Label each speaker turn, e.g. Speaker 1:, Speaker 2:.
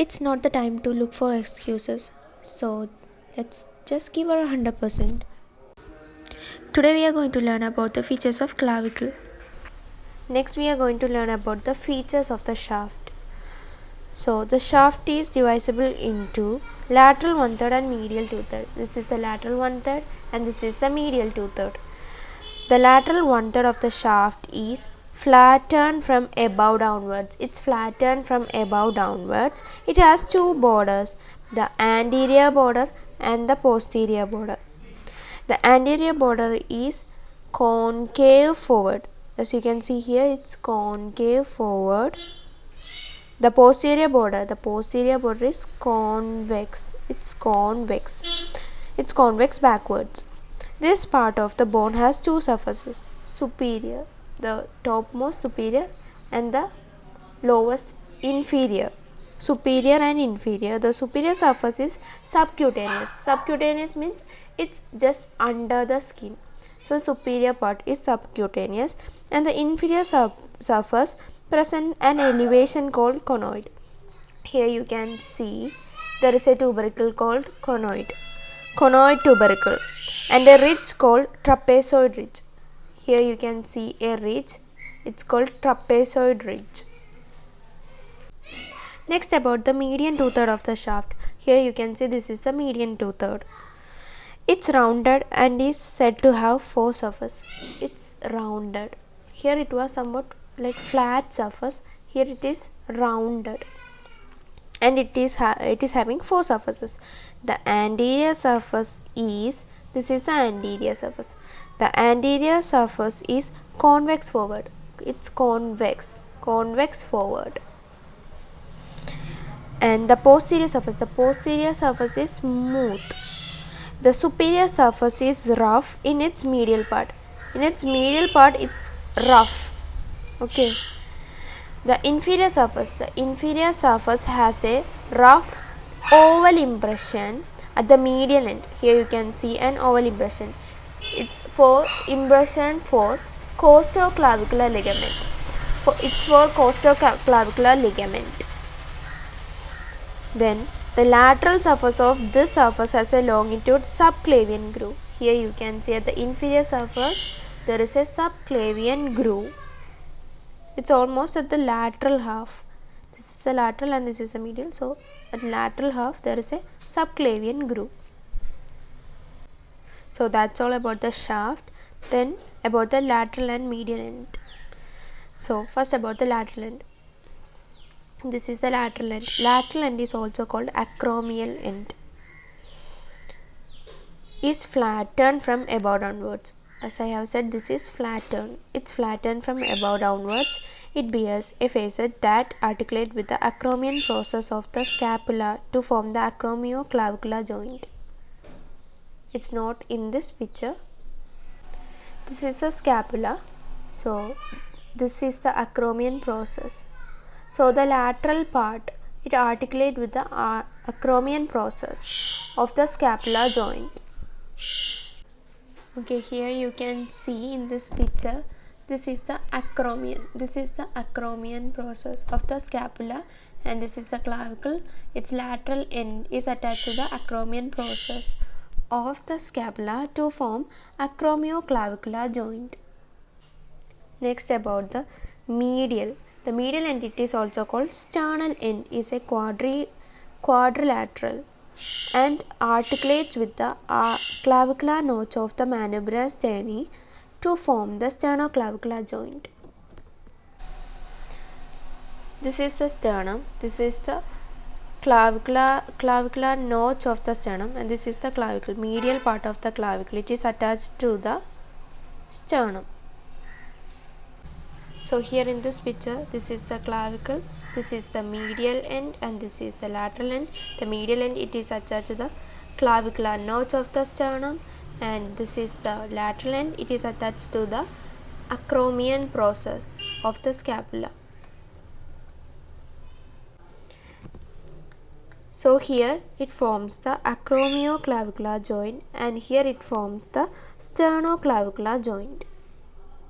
Speaker 1: It's not the time to look for excuses. So let's just give our 100%. Today we are going to learn about the features of clavicle. Next we are going to learn about the features of the shaft. So the shaft is divisible into lateral 1/3 and medial 2/3. This is the lateral 1/3 and this is the medial 2/3. The lateral 1/3 of the shaft is flattened from above downwards. It's flattened from above downwards. It has two borders, the anterior border and the posterior border. The anterior border is concave forward. As you can see here, it's concave forward. The posterior border is convex. It's convex backwards. This part of the bone has two surfaces, superior, the topmost superior, and the lowest inferior. Superior and inferior. The superior surface is subcutaneous. Subcutaneous means it's just under the skin. So superior part is subcutaneous and the inferior surface present an elevation called conoid. Here you can see there is a tubercle called conoid tubercle, and a ridge called trapezoid ridge. Here you can see a ridge, it's called trapezoid ridge. Next, about the median 2/3 of the shaft. Here you can see this is the median 2/3. It's rounded and is said to have four surfaces. It's rounded. Here it was somewhat like flat surface. Here it is rounded, and it is having four surfaces. The anterior surface is, this is the anterior surface. The anterior surface is convex forward. It's convex forward. And the posterior surface is smooth. The superior surface is rough in its medial part. It's rough. Okay. The inferior surface has a rough oval impression at the medial end. Here you can see an oval impression. It's for impression for costoclavicular ligament. Then the lateral surface of this surface has a longitude subclavian groove. Here you can see at the inferior surface there is a subclavian groove. It's almost at the lateral half. This is the lateral and this is the medial. So at the lateral half there is a subclavian groove. So that's all about the shaft. Then about the lateral and medial end. So first about the lateral end. This is the lateral end. Lateral end is also called acromial end. Is flattened from above downwards. As I have said, this is flattened. It's flattened from above downwards. It bears a facet that articulate with the acromion process of the scapula to form the acromioclavicular joint. It's not in this picture. This is the scapula. So this is the acromion process. So the lateral part, it articulate with the acromion process of the scapular joint. Okay, here you can see in this picture, this is the acromion. This is the acromion process of the scapula, and this is the clavicle. Its lateral end is attached to the acromion process of the scapula to form acromioclavicular joint. Next, about the medial. The medial end, it is also called sternal end, is a quadrilateral and articulates with the clavicular notch of the mandibular sterni to form the sternoclavicular joint. This is the sternum. This is the clavicular notch of the sternum, and this is the clavicle, medial part of the clavicle. It is attached to the sternum. So here in this picture, this is the clavicle, this is the medial end, and this is the lateral end. The medial end, it is attached to the clavicular notch of the sternum, and this is the lateral end, it is attached to the acromion process of the scapula. So here it forms the acromioclavicular joint, and here it forms the sternoclavicular joint.